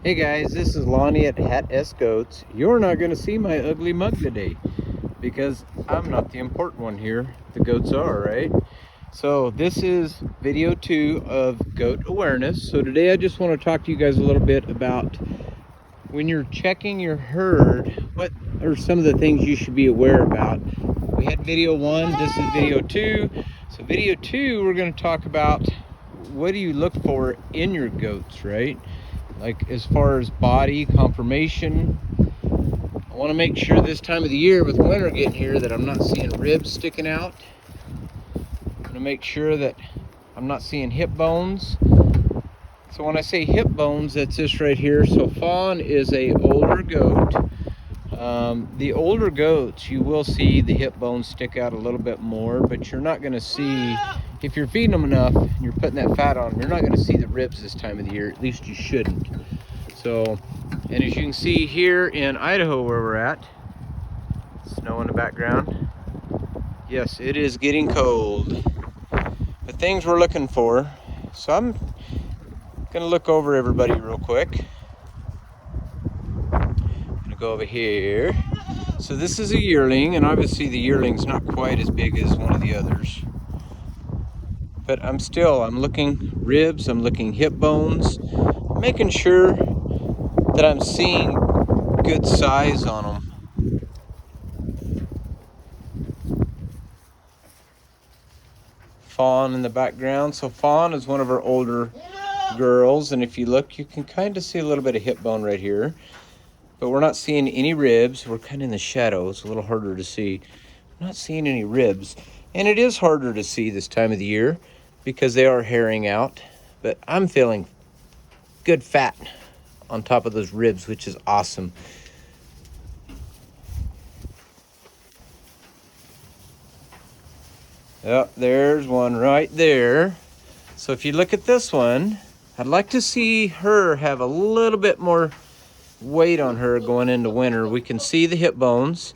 Hey guys, this is Lonnie at Hat S Goats. You're not going to see my ugly mug today because I'm not the important one here. The goats are, right? So this is video 2 of goat awareness. So today I just want to talk to you guys a little bit about when you're checking your herd, what are some of the things you should be aware about. We had video 1, this is video 2. So video 2, we're going to talk about what do you look for in your goats, right? Like as far as body conformation. I want to make sure this time of the year with winter getting here that I'm not seeing ribs sticking out. I'm going to make sure that I'm not seeing hip bones. So when I say hip bones, that's this right here. So fawn is a older goat. The older goats, you will see the hip bones stick out a little bit more, but you're not going to see, if you're feeding them enough and you're putting that fat on them, you're not going to see the ribs this time of the year. At least you shouldn't. So, and as you can see here in Idaho where we're at, snow in the background. Yes, it is getting cold. The things we're looking for. So I'm gonna look over everybody real quick. Gonna go over here. So this is a yearling, and obviously the yearling's not quite as big as one of the others. But I'm looking ribs, I'm looking hip bones, making sure that I'm seeing good size on them. Fawn in the background. So fawn is one of our older girls, and if you look, you can kind of see a little bit of hip bone right here, but we're not seeing any ribs. We're kind of in the shadow. It's a little harder to see. I'm not seeing any ribs, and it is harder to see this time of the year because they are hairing out, but I'm feeling good fat on top of those ribs, which is awesome. Yep, there's one right there. So if you look at this one, I'd like to see her have a little bit more weight on her going into winter. We can see the hip bones.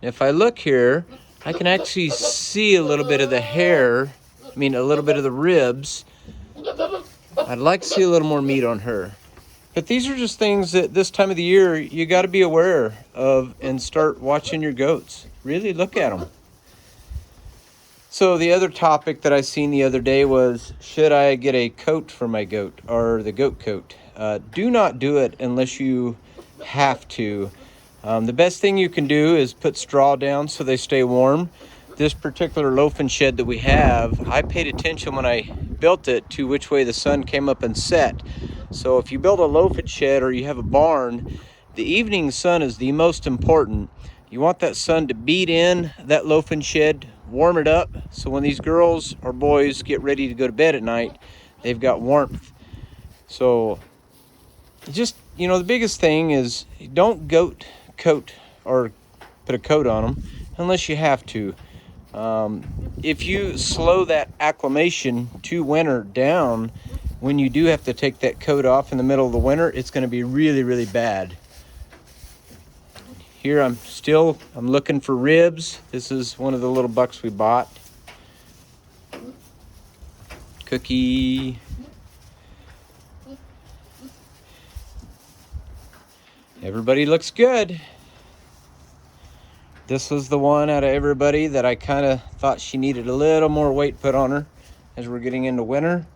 If I look here, I can actually see a little bit of the hair, a little bit of the ribs. I'd like to see a little more meat on her. But these are just things that this time of the year you got to be aware of and start watching your goats. Really look at them. So the other topic that I seen the other day was, should I get a coat for my goat, or the goat coat? Do not do it unless you have to. The best thing you can do is put straw down so they stay warm. This particular loafing shed that we have, I paid attention when I built it to which way the sun came up and set. So if you build a loafing shed or you have a barn, the evening sun is the most important. You want that sun to beat in that loafing shed, warm it up, so when these girls or boys get ready to go to bed at night, they've got warmth. So just, the biggest thing is don't goat coat or put a coat on them unless you have to. If you slow that acclimation to winter down, when you do have to take that coat off in the middle of the winter, it's going to be really, really bad. Here I'm looking for ribs. This is one of the little bucks we bought. Cookie. Everybody looks good. This was the one out of everybody that I kind of thought she needed a little more weight put on her as we're getting into winter.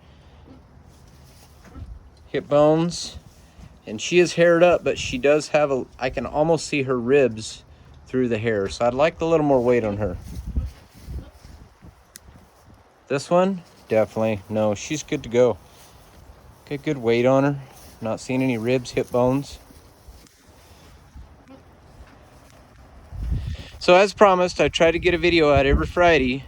Hip bones. And she is haired up, but she does have I can almost see her ribs through the hair. So I'd like a little more weight on her. This one, definitely. No, she's good to go. Get good weight on her. Not seeing any ribs, hip bones. So as promised, I try to get a video out every Friday.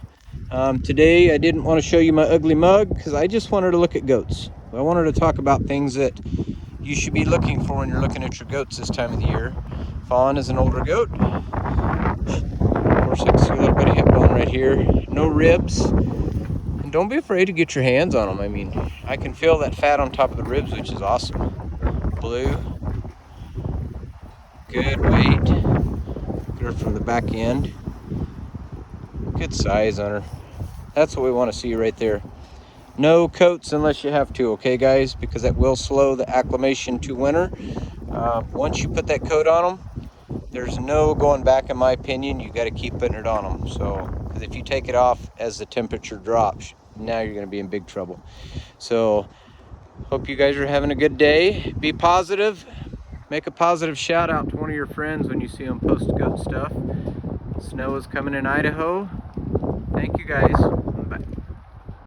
Today I didn't want to show you my ugly mug because I just wanted to look at goats. I wanted to talk about things that you should be looking for when you're looking at your goats this time of the year. Fawn is an older goat. Of course, I can see a little bit of hip bone right here. No ribs. And don't be afraid to get your hands on them. I can feel that fat on top of the ribs, which is awesome. Blue. Good weight. Get her from the back end. Good size on her. That's what we want to see right there. No coats unless you have to, okay guys, because that will slow the acclimation to winter. Once you put that coat on them, there's no going back, in my opinion. You got to keep putting it on them. So, because if you take it off as the temperature drops, now you're going to be in big trouble. So, hope you guys are having a good day. Be positive. Make a positive shout out to one of your friends when you see them post goat stuff. Snow is coming in Idaho. Thank you guys.